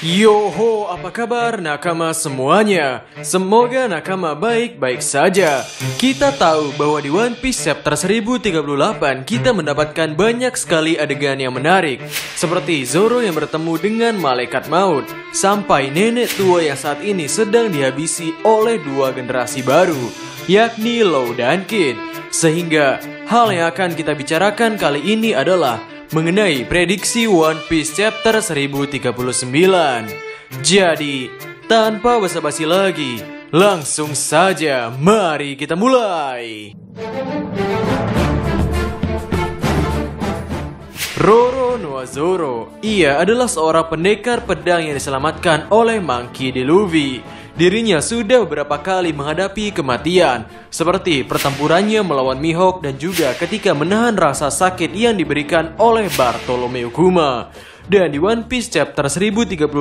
Yoho, apa kabar nakama semuanya? Semoga nakama baik-baik saja. Kita tahu bahwa di One Piece chapter 1038 kita mendapatkan banyak sekali adegan yang menarik, seperti Zoro yang bertemu dengan malaikat maut, sampai nenek tua yang saat ini sedang dihabisi oleh dua generasi baru, yakni Law dan Kid. Sehingga hal yang akan kita bicarakan kali ini adalah mengenai prediksi One Piece chapter 1039. Jadi, tanpa basa-basi lagi, langsung saja mari kita mulai. Roro Noa Zoro, ia adalah seorang pendekar pedang yang diselamatkan oleh Monkey D. Luffy. Dirinya sudah beberapa kali menghadapi kematian, seperti pertempurannya melawan Mihawk dan juga ketika menahan rasa sakit yang diberikan oleh Bartolomeo Kuma. Dan di One Piece chapter 1038,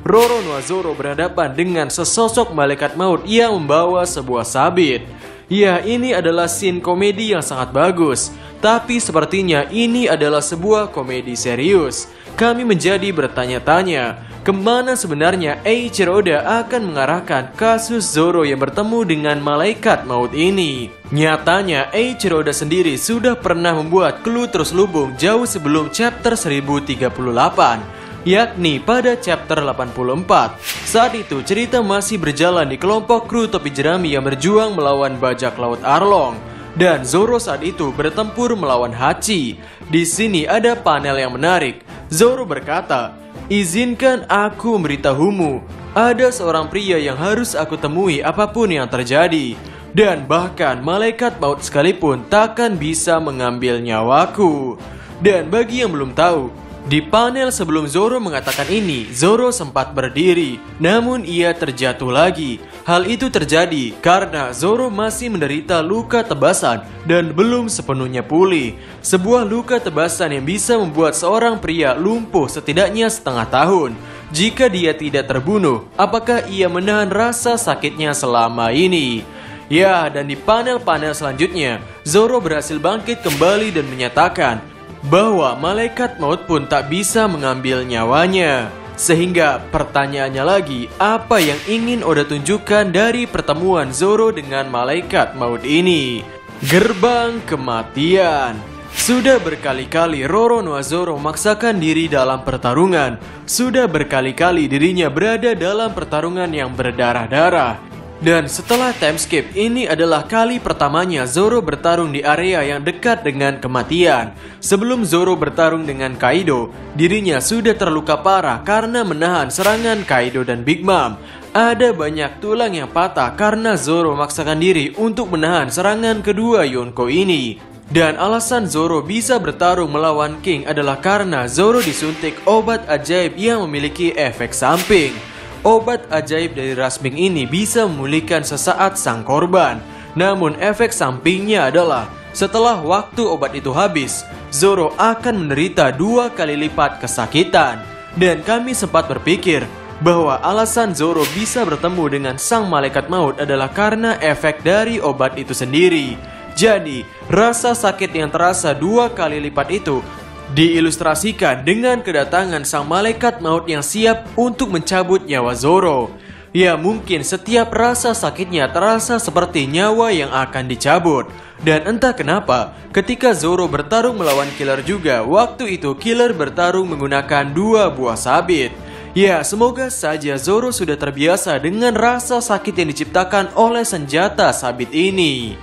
Roro Noa Zoro berhadapan dengan sesosok malaikat maut yang membawa sebuah sabit. Ya, ini adalah scene komedi yang sangat bagus, tapi sepertinya ini adalah sebuah komedi serius. Kami menjadi bertanya-tanya, kemana sebenarnya Eiichiro Oda akan mengarahkan kasus Zoro yang bertemu dengan malaikat maut ini? Nyatanya Eiichiro Oda sendiri sudah pernah membuat clue terselubung jauh sebelum chapter 1038, yakni pada chapter 84. Saat itu cerita masih berjalan di kelompok kru topi jerami yang berjuang melawan bajak laut Arlong, dan Zoro saat itu bertempur melawan Hachi. Di sini ada panel yang menarik. Zoro berkata, "Izinkan aku memberitahumu, ada seorang pria yang harus aku temui apapun yang terjadi, dan bahkan malaikat maut sekalipun takkan bisa mengambil nyawaku." Dan bagi yang belum tahu, di panel sebelum Zoro mengatakan ini, Zoro sempat berdiri, namun ia terjatuh lagi. Hal itu terjadi karena Zoro masih menderita luka tebasan dan belum sepenuhnya pulih. Sebuah luka tebasan yang bisa membuat seorang pria lumpuh setidaknya setengah tahun. Jika dia tidak terbunuh, apakah ia menahan rasa sakitnya selama ini? Ya, dan di panel-panel selanjutnya, Zoro berhasil bangkit kembali dan menyatakan bahwa malaikat maut pun tak bisa mengambil nyawanya. Sehingga pertanyaannya lagi, apa yang ingin Oda tunjukkan dari pertemuan Zoro dengan malaikat maut ini? Gerbang kematian. Sudah berkali-kali Roro Noa Zoro memaksakan diri dalam pertarungan. Sudah berkali-kali dirinya berada dalam pertarungan yang berdarah-darah. Dan setelah time skip, ini adalah kali pertamanya Zoro bertarung di area yang dekat dengan kematian. Sebelum Zoro bertarung dengan Kaido, dirinya sudah terluka parah karena menahan serangan Kaido dan Big Mom. Ada banyak tulang yang patah karena Zoro memaksakan diri untuk menahan serangan kedua Yonko ini. Dan alasan Zoro bisa bertarung melawan King adalah karena Zoro disuntik obat ajaib yang memiliki efek samping. Obat ajaib dari Rasming ini bisa memulihkan sesaat sang korban. Namun efek sampingnya adalah setelah waktu obat itu habis, Zoro akan menderita 2 kali lipat kesakitan. Dan kami sempat berpikir bahwa alasan Zoro bisa bertemu dengan sang malaikat maut adalah karena efek dari obat itu sendiri. Jadi, rasa sakit yang terasa 2 kali lipat itu diilustrasikan dengan kedatangan sang malaikat maut yang siap untuk mencabut nyawa Zoro. Ya, mungkin setiap rasa sakitnya terasa seperti nyawa yang akan dicabut. Dan entah kenapa, ketika Zoro bertarung melawan Killer juga, waktu itu Killer bertarung menggunakan 2 buah sabit. Ya, semoga saja Zoro sudah terbiasa dengan rasa sakit yang diciptakan oleh senjata sabit ini.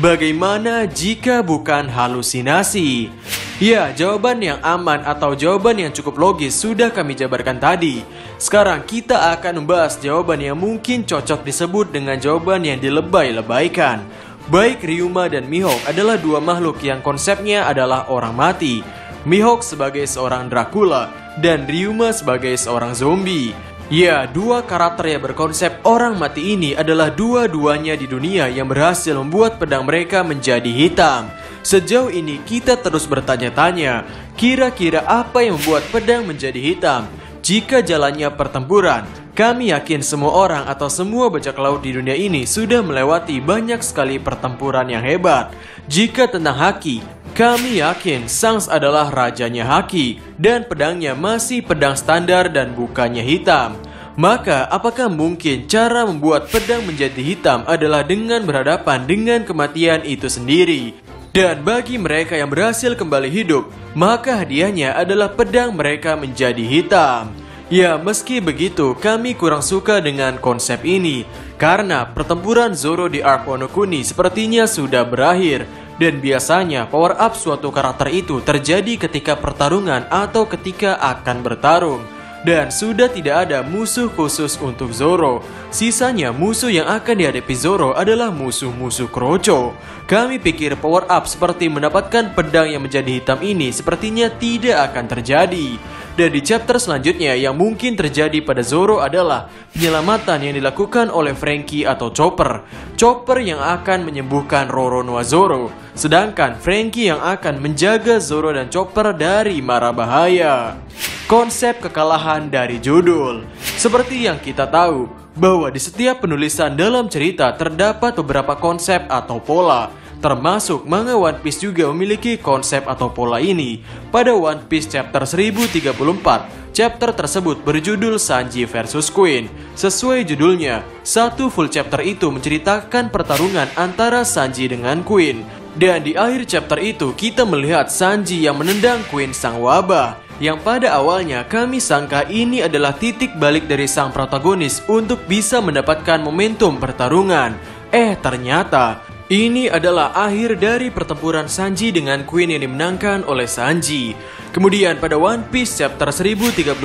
Bagaimana jika bukan halusinasi? Ya, jawaban yang aman atau jawaban yang cukup logis sudah kami jabarkan tadi. Sekarang kita akan membahas jawaban yang mungkin cocok disebut dengan jawaban yang dilebay-lebaykan. Baik Ryuma dan Mihawk adalah 2 makhluk yang konsepnya adalah orang mati. Mihawk sebagai seorang Dracula dan Ryuma sebagai seorang zombie. Ya, 2 karakter yang berkonsep orang mati ini adalah dua-duanya di dunia yang berhasil membuat pedang mereka menjadi hitam. Sejauh ini kita terus bertanya-tanya, kira-kira apa yang membuat pedang menjadi hitam? Jika jalannya pertempuran, kami yakin semua orang atau semua bajak laut di dunia ini sudah melewati banyak sekali pertempuran yang hebat. Jika tentang haki, Kami yakin Sans adalah rajanya Haki dan pedangnya masih pedang standar dan bukannya hitam. Maka apakah mungkin cara membuat pedang menjadi hitam adalah dengan berhadapan dengan kematian itu sendiri? Dan bagi mereka yang berhasil kembali hidup, maka hadiahnya adalah pedang mereka menjadi hitam. Ya, meski begitu, kami kurang suka dengan konsep ini karena pertempuran Zoro di Arc Wano Kuni sepertinya sudah berakhir. Dan biasanya power up suatu karakter itu terjadi ketika pertarungan atau ketika akan bertarung. Dan sudah tidak ada musuh khusus untuk Zoro. Sisanya musuh yang akan dihadapi Zoro adalah musuh-musuh kroco. Kami pikir power up seperti mendapatkan pedang yang menjadi hitam ini sepertinya tidak akan terjadi. Dan di chapter selanjutnya yang mungkin terjadi pada Zoro adalah penyelamatan yang dilakukan oleh Franky atau Chopper. Chopper yang akan menyembuhkan Roronoa Zoro, sedangkan Franky yang akan menjaga Zoro dan Chopper dari mara bahaya. Konsep kekalahan dari judul. Seperti yang kita tahu, bahwa di setiap penulisan dalam cerita terdapat beberapa konsep atau pola. Termasuk manga One Piece juga memiliki konsep atau pola ini. Pada One Piece chapter 1034, chapter tersebut berjudul Sanji vs Queen. Sesuai judulnya, satu full chapter itu menceritakan pertarungan antara Sanji dengan Queen. Dan di akhir chapter itu kita melihat Sanji yang menendang Queen sang wabah. Yang pada awalnya kami sangka ini adalah titik balik dari sang protagonis untuk bisa mendapatkan momentum pertarungan. Ternyata ini adalah akhir dari pertempuran Sanji dengan Queen yang dimenangkan oleh Sanji. Kemudian pada One Piece chapter 1035,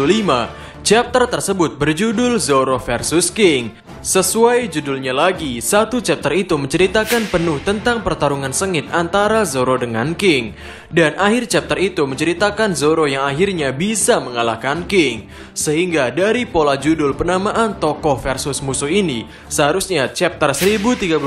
chapter tersebut berjudul Zoro vs King. Sesuai judulnya lagi, satu chapter itu menceritakan penuh tentang pertarungan sengit antara Zoro dengan King. Dan akhir chapter itu menceritakan Zoro yang akhirnya bisa mengalahkan King. Sehingga dari pola judul penamaan tokoh versus musuh ini, seharusnya chapter 1038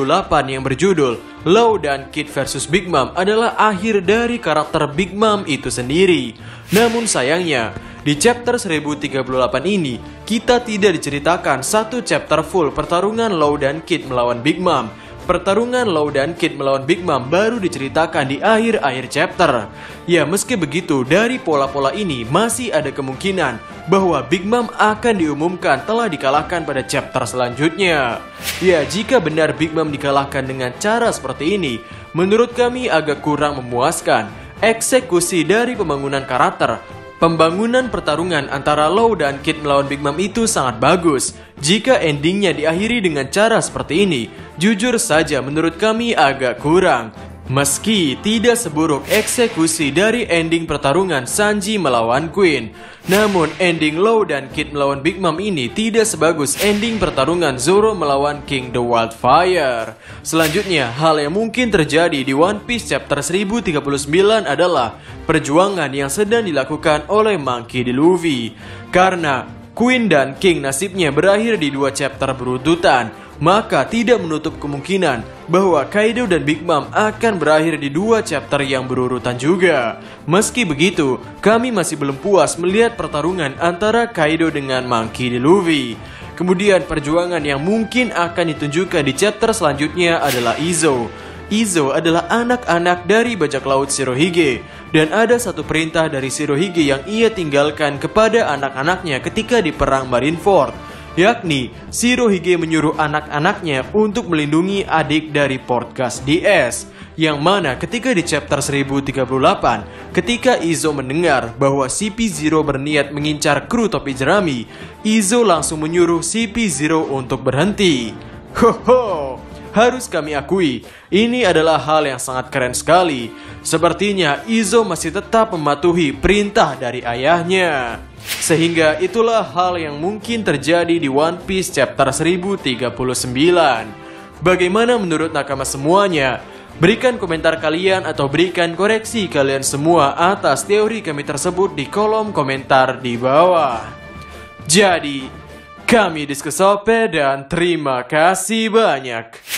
yang berjudul Law dan Kid vs Big Mom adalah akhir dari karakter Big Mom itu sendiri. Namun sayangnya, di chapter 1038 ini, kita tidak diceritakan satu chapter full pertarungan Law dan Kid melawan Big Mom. Pertarungan Law dan Kid melawan Big Mom baru diceritakan di akhir-akhir chapter. Ya, meski begitu, dari pola-pola ini masih ada kemungkinan bahwa Big Mom akan diumumkan telah dikalahkan pada chapter selanjutnya. Ya, jika benar Big Mom dikalahkan dengan cara seperti ini, menurut kami agak kurang memuaskan. Eksekusi dari pembangunan karakter, pembangunan pertarungan antara Law dan Kid melawan Big Mom itu sangat bagus. Jika endingnya diakhiri dengan cara seperti ini, jujur saja menurut kami agak kurang. Meski tidak seburuk eksekusi dari ending pertarungan Sanji melawan Queen, namun ending Law dan Kid melawan Big Mom ini tidak sebagus ending pertarungan Zoro melawan King the Wildfire. Selanjutnya, hal yang mungkin terjadi di One Piece chapter 1039 adalah perjuangan yang sedang dilakukan oleh Monkey D. Luffy. Karena Queen dan King nasibnya berakhir di dua chapter berurutan, maka tidak menutup kemungkinan bahwa Kaido dan Big Mom akan berakhir di dua chapter yang berurutan juga. Meski begitu, kami masih belum puas melihat pertarungan antara Kaido dengan Monkey D. Luffy. Kemudian perjuangan yang mungkin akan ditunjukkan di chapter selanjutnya adalah Izo. Izo adalah anak-anak dari bajak laut Shirohige. Dan ada satu perintah dari Shirohige yang ia tinggalkan kepada anak-anaknya ketika di perang Marineford, yakni Shirohige menyuruh anak-anaknya untuk melindungi adik dari Port Gas DS. Yang mana ketika di chapter 1038, ketika Izo mendengar bahwa CP0 berniat mengincar kru topi jerami, Izo langsung menyuruh CP0 untuk berhenti. Harus kami akui, ini adalah hal yang sangat keren sekali. Sepertinya Izo masih tetap mematuhi perintah dari ayahnya. Sehingga itulah hal yang mungkin terjadi di One Piece chapter 1039. Bagaimana menurut nakama semuanya? Berikan komentar kalian atau berikan koreksi kalian semua atas teori kami tersebut di kolom komentar di bawah. Jadi, kami Diskusope dan terima kasih banyak.